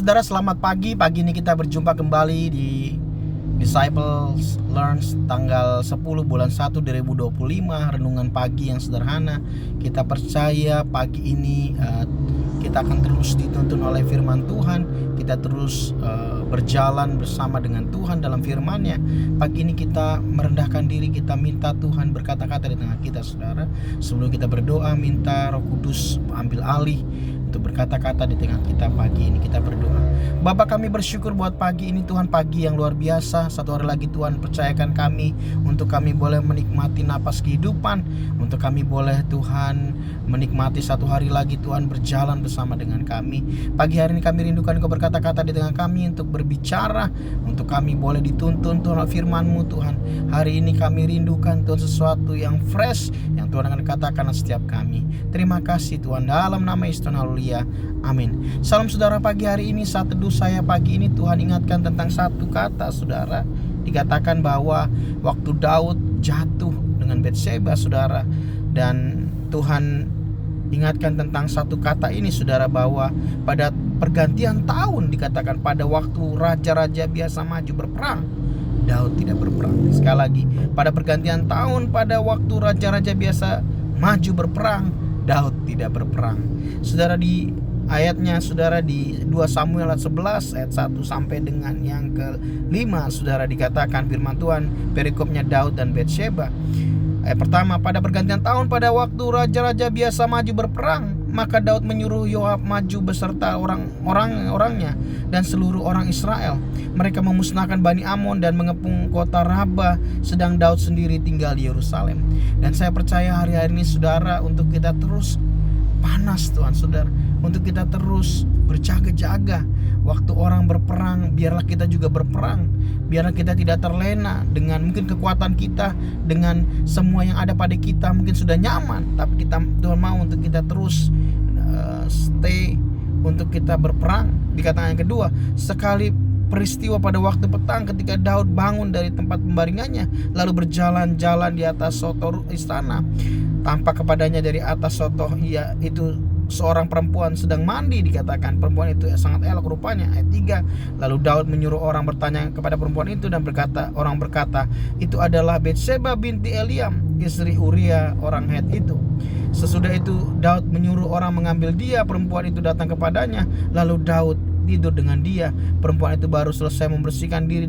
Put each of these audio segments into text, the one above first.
saudara, selamat pagi. Pagi ini kita berjumpa kembali di Disciples Learns tanggal 10 bulan 1 2025. Renungan pagi yang sederhana. Kita percaya pagi ini kita akan terus dituntun oleh firman Tuhan. Kita terus berjalan bersama dengan Tuhan dalam firman-Nya. Pagi ini kita merendahkan diri, kita minta Tuhan berkata-kata di tengah kita, saudara. Sebelum kita berdoa, minta Roh Kudus ambil alih untuk berkata-kata di tengah kita pagi ini. Kita berdoa. Bapa, kami bersyukur buat pagi ini Tuhan, pagi yang luar biasa. Satu hari lagi Tuhan percayakan kami untuk kami boleh menikmati napas kehidupan, untuk kami boleh Tuhan menikmati satu hari lagi Tuhan berjalan bersama dengan kami. Pagi hari ini kami rindukan Engkau berkata-kata di tengah kami untuk berbicara, untuk kami boleh dituntun Tuhan firman-Mu Tuhan. Hari ini kami rindukan Tuhan sesuatu yang fresh yang Tuhan akan katakan setiap kami. Terima kasih Tuhan, dalam nama Yesus Tuhan, haleluya, amin. Salam saudara, pagi hari ini saat teduh saya pagi ini Tuhan ingatkan tentang satu kata, saudara. Dikatakan bahwa waktu Daud jatuh dengan Batseba, saudara, dan Tuhan ingatkan tentang satu kata ini, saudara, bahwa pada pergantian tahun dikatakan pada waktu raja-raja biasa maju berperang, Daud tidak berperang. Sekali lagi, pada pergantian tahun pada waktu raja-raja biasa maju berperang, Daud tidak berperang. Saudara, di ayatnya, saudara, di 2 Samuel 11 ayat 1 sampai dengan yang ke-5, saudara, dikatakan firman Tuhan, perikopnya Daud dan Batseba. Ayat pertama, pada pergantian tahun pada waktu raja-raja biasa maju berperang, maka Daud menyuruh Yoab maju beserta orang-orangnya dan seluruh orang Israel. Mereka memusnahkan Bani Amon dan mengepung kota Raba, sedang Daud sendiri tinggal di Yerusalem. Dan saya percaya hari-hari ini, saudara, untuk kita terus panas Tuhan, saudara, untuk kita terus berjaga-jaga. Waktu orang berperang, biarlah kita juga berperang. Biarlah kita tidak terlena dengan mungkin kekuatan kita, dengan semua yang ada pada kita mungkin sudah nyaman, tapi Tuhan mau untuk kita terus stay, untuk kita berperang. Dikatakan yang kedua, sekali peristiwa pada waktu petang ketika Daud bangun dari tempat pembaringannya, lalu berjalan-jalan di atas soto istana. Tampak kepadanya dari atas soto, itu seorang perempuan sedang mandi. Dikatakan perempuan itu sangat elok rupanya. Ayat 3, lalu Daud menyuruh orang bertanya kepada perempuan itu, dan orang berkata, itu adalah Batseba binti Eliam, istri Uria orang Het itu. Sesudah itu Daud menyuruh orang mengambil dia. Perempuan itu datang kepadanya, lalu Daud tidur dengan dia. Perempuan itu baru selesai membersihkan diri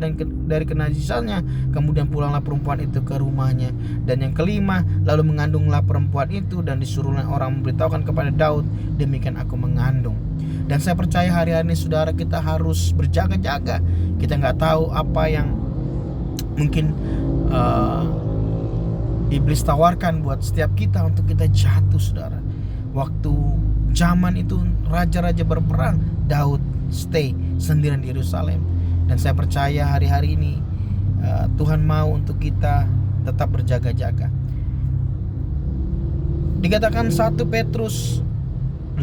dari kenajisannya, kemudian pulanglah perempuan itu ke rumahnya. Dan yang kelima, lalu mengandunglah perempuan itu, dan disuruhlah orang memberitahukan kepada Daud, demikian aku mengandung. Dan saya percaya hari-hari ini, saudara, kita harus berjaga-jaga. Kita nggak tahu apa yang mungkin iblis tawarkan buat setiap kita untuk kita jatuh, saudara. Waktu zaman itu raja-raja berperang, Daud stay sendirian di Yerusalem. Dan saya percaya hari-hari ini Tuhan mau untuk kita tetap berjaga-jaga. Dikatakan 1 Petrus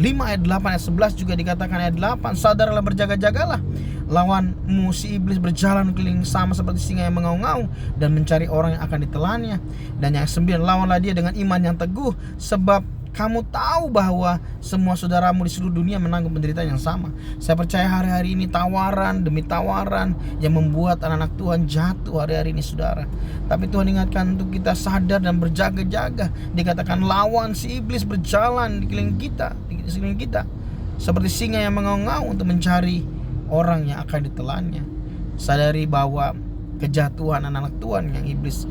5 ayat 8 ayat 11 juga dikatakan ayat 8, saudaralah berjaga-jagalah, lawanmu si iblis berjalan keliling sama seperti singa yang mengaum-ngaum dan mencari orang yang akan ditelannya. Dan yang 9, lawanlah dia dengan iman yang teguh, sebab kamu tahu bahwa semua saudaramu di seluruh dunia menanggung penderitaan yang sama. Saya percaya hari-hari ini tawaran demi tawaran yang membuat anak-anak Tuhan jatuh hari-hari ini, saudara. Tapi Tuhan ingatkan untuk kita sadar dan berjaga-jaga. Dikatakan lawan si iblis berjalan di sekeliling kita seperti singa yang mengaum-ngaum untuk mencari orang yang akan ditelannya. Sadari bahwa kejatuhan anak-anak Tuhan yang iblis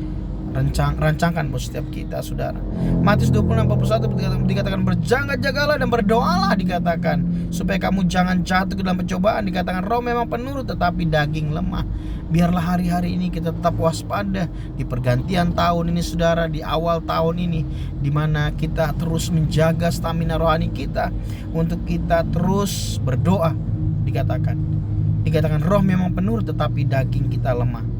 rancangkan buat setiap kita, saudara. Matius 26:41 dikatakan berjaga-jagalah dan berdoalah, dikatakan supaya kamu jangan jatuh ke dalam pencobaan. Dikatakan roh memang penurut tetapi daging lemah. Biarlah hari-hari ini kita tetap waspada di pergantian tahun ini, saudara, di awal tahun ini, di mana kita terus menjaga stamina rohani kita untuk kita terus berdoa. Dikatakan roh memang penurut tetapi daging kita lemah.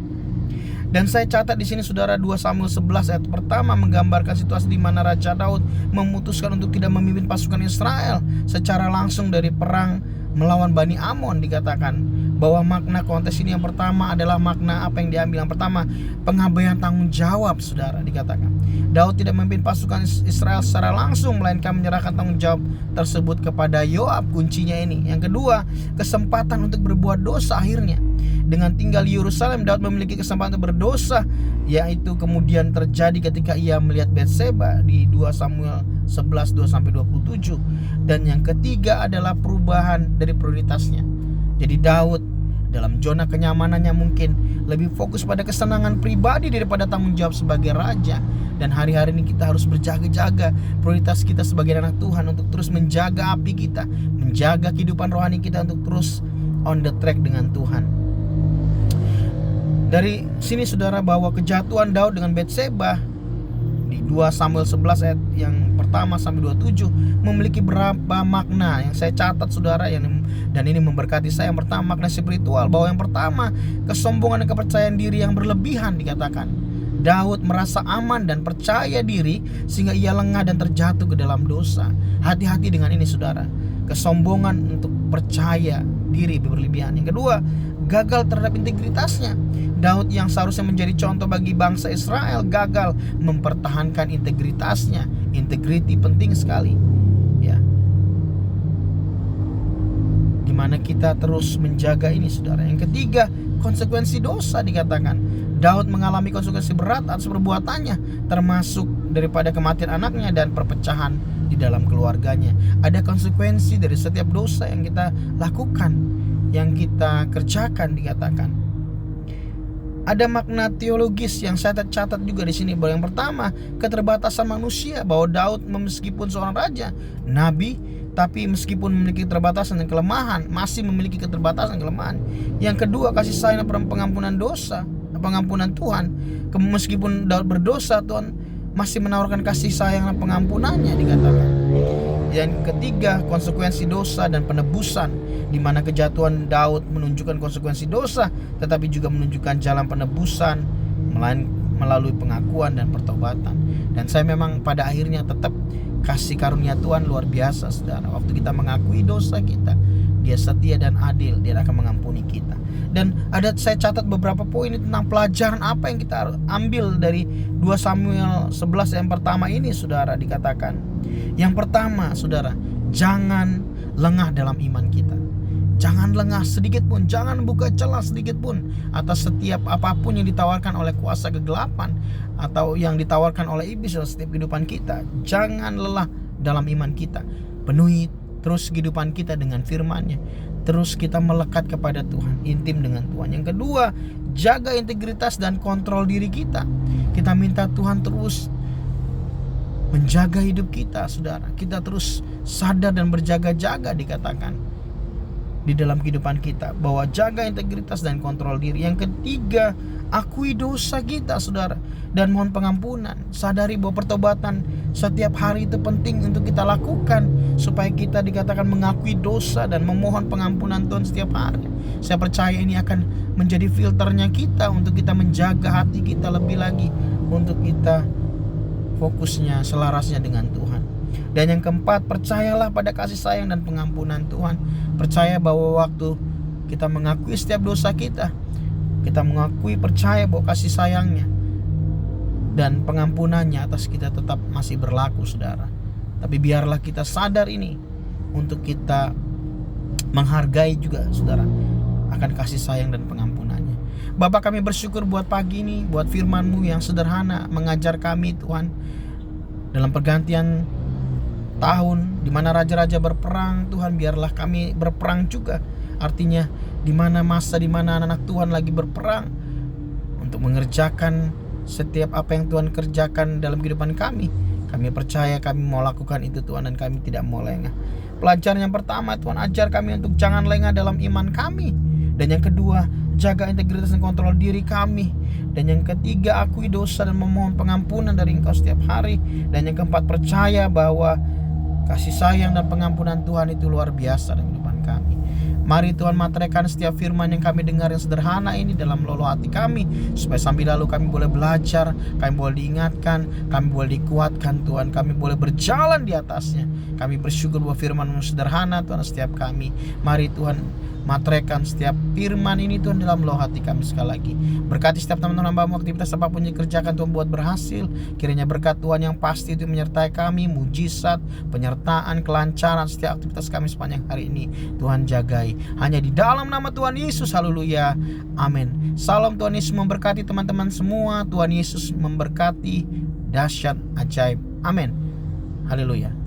Dan saya catat di sini, saudara, 2 Samuel 11 ayat pertama menggambarkan situasi di mana Raja Daud memutuskan untuk tidak memimpin pasukan Israel secara langsung dari perang melawan Bani Amon. Dikatakan bahwa makna konteks ini yang pertama adalah makna apa yang diambil. Yang pertama, pengabaian tanggung jawab, saudara, dikatakan. Daud tidak memimpin pasukan Israel secara langsung, melainkan menyerahkan tanggung jawab tersebut kepada Yoab. Kuncinya ini. Yang kedua, kesempatan untuk berbuat dosa akhirnya. Dengan tinggal di Yerusalem, Daud memiliki kesempatan untuk berdosa, yaitu kemudian terjadi ketika ia melihat Batseba di 2 Samuel 11, 2-27. Dan yang ketiga adalah perubahan dari prioritasnya. Jadi Daud dalam zona kenyamanannya mungkin lebih fokus pada kesenangan pribadi daripada tanggung jawab sebagai raja. Dan hari-hari ini kita harus berjaga-jaga. Prioritas kita sebagai anak Tuhan untuk terus menjaga api kita, menjaga kehidupan rohani kita untuk terus on the track dengan Tuhan. Dari sini saudara, bahwa kejatuhan Daud dengan Batseba di 2 Samuel 11 ayat yang pertama sampai 27 memiliki beberapa makna yang saya catat, saudara, dan ini memberkati saya. Yang pertama, makna spiritual, bahwa yang pertama, kesombongan dan kepercayaan diri yang berlebihan, dikatakan. Daud merasa aman dan percaya diri sehingga ia lengah dan terjatuh ke dalam dosa. Hati-hati dengan ini, saudara. Kesombongan untuk percaya diri berlebihan. Yang kedua, gagal terhadap integritasnya. Daud yang seharusnya menjadi contoh bagi bangsa Israel gagal mempertahankan integritasnya. Integriti penting sekali, ya. Dimana kita terus menjaga ini, saudara. Yang ketiga, konsekuensi dosa, dikatakan. Daud mengalami konsekuensi berat atas perbuatannya, termasuk daripada kematian anaknya dan perpecahan di dalam keluarganya. Ada konsekuensi dari setiap dosa yang kita lakukan, yang kita kerjakan, dikatakan. Ada makna teologis yang saya catat juga di sini, bahwa yang pertama, keterbatasan manusia, bahwa Daud meskipun seorang raja, nabi, tapi meskipun memiliki keterbatasan dan kelemahan, masih memiliki keterbatasan dan kelemahan. Yang kedua, kasih sayang dan pengampunan dosa, pengampunan Tuhan. Meskipun Daud berdosa, Tuhan masih menawarkan kasih sayang dan pengampunannya, dikatakan. Yang ketiga, konsekuensi dosa dan penebusan, di mana kejatuhan Daud menunjukkan konsekuensi dosa, tetapi juga menunjukkan jalan penebusan melalui pengakuan dan pertobatan. Dan saya memang pada akhirnya tetap kasih karunia Tuhan luar biasa, saudara. Waktu kita mengakui dosa kita, Dia setia dan adil, Dia akan mengampuni kita. Dan saya catat beberapa poin tentang pelajaran apa yang kita ambil dari 2 Samuel 11 yang pertama ini, saudara, dikatakan. Yang pertama, saudara, jangan lengah dalam iman kita. Jangan lengah sedikit pun, jangan buka celah sedikit pun atas setiap apapun yang ditawarkan oleh kuasa kegelapan atau yang ditawarkan oleh iblis dalam setiap kehidupan kita. Jangan lelah dalam iman kita. Penuhi terus kehidupan kita dengan firman-Nya. Terus kita melekat kepada Tuhan, intim dengan Tuhan. Yang kedua, jaga integritas dan kontrol diri kita. Kita minta Tuhan terus menjaga hidup kita, saudara. Kita terus sadar dan berjaga-jaga, dikatakan, di dalam kehidupan kita, bahwa jaga integritas dan kontrol diri. Yang ketiga, akui dosa kita, saudara, dan mohon pengampunan. Sadari bahwa pertobatan setiap hari itu penting untuk kita lakukan, supaya kita dikatakan mengakui dosa dan memohon pengampunan Tuhan setiap hari. Saya percaya ini akan menjadi filternya kita untuk kita menjaga hati kita lebih lagi, untuk kita fokusnya selarasnya dengan Tuhan. Dan yang keempat, percayalah pada kasih sayang dan pengampunan Tuhan. Percaya bahwa waktu kita mengakui setiap dosa kita mengakui, percaya bahwa kasih sayangnya dan pengampunannya atas kita tetap masih berlaku, saudara. Tapi biarlah kita sadar ini untuk kita menghargai juga, saudara, akan kasih sayang dan pengampunannya. Bapa, kami bersyukur buat pagi ini, buat firman-Mu yang sederhana mengajar kami, Tuhan, dalam pergantian tahun di mana raja-raja berperang, Tuhan, biarlah kami berperang juga. Artinya di mana masa di mana anak-anak Tuhan lagi berperang untuk mengerjakan setiap apa yang Tuhan kerjakan dalam kehidupan kami. Kami percaya kami mau lakukan itu, Tuhan, dan kami tidak mau lengah. Pelajaran yang pertama, Tuhan, ajar kami untuk jangan lengah dalam iman kami. Dan yang kedua, jaga integritas dan kontrol diri kami. Dan yang ketiga, akui dosa dan memohon pengampunan dari Engkau setiap hari. Dan yang keempat, percaya bahwa kasih sayang dan pengampunan Tuhan itu luar biasa dalam kehidupan kami. Mari Tuhan materaikan setiap firman yang kami dengar yang sederhana ini dalam lolo hati kami, supaya sambil lalu kami boleh belajar, kami boleh diingatkan, kami boleh dikuatkan, Tuhan, kami boleh berjalan di atasnya. Kami bersyukur bahwa firman-Mu sederhana, Tuhan, setiap kami. Mari Tuhan, Matrekan setiap firman ini Tuhan dalam loh hati kami sekali lagi. Berkati setiap teman-teman hamba-Mu, aktivitas apapun yang dikerjakan Tuhan buat berhasil. Kiranya berkat Tuhan yang pasti itu menyertai kami, mujizat, penyertaan, kelancaran setiap aktivitas kami sepanjang hari ini. Tuhan jagai. Hanya di dalam nama Tuhan Yesus, haleluya, amin. Salam, Tuhan Yesus memberkati teman-teman semua. Tuhan Yesus memberkati, dahsyat, ajaib, amin, haleluya.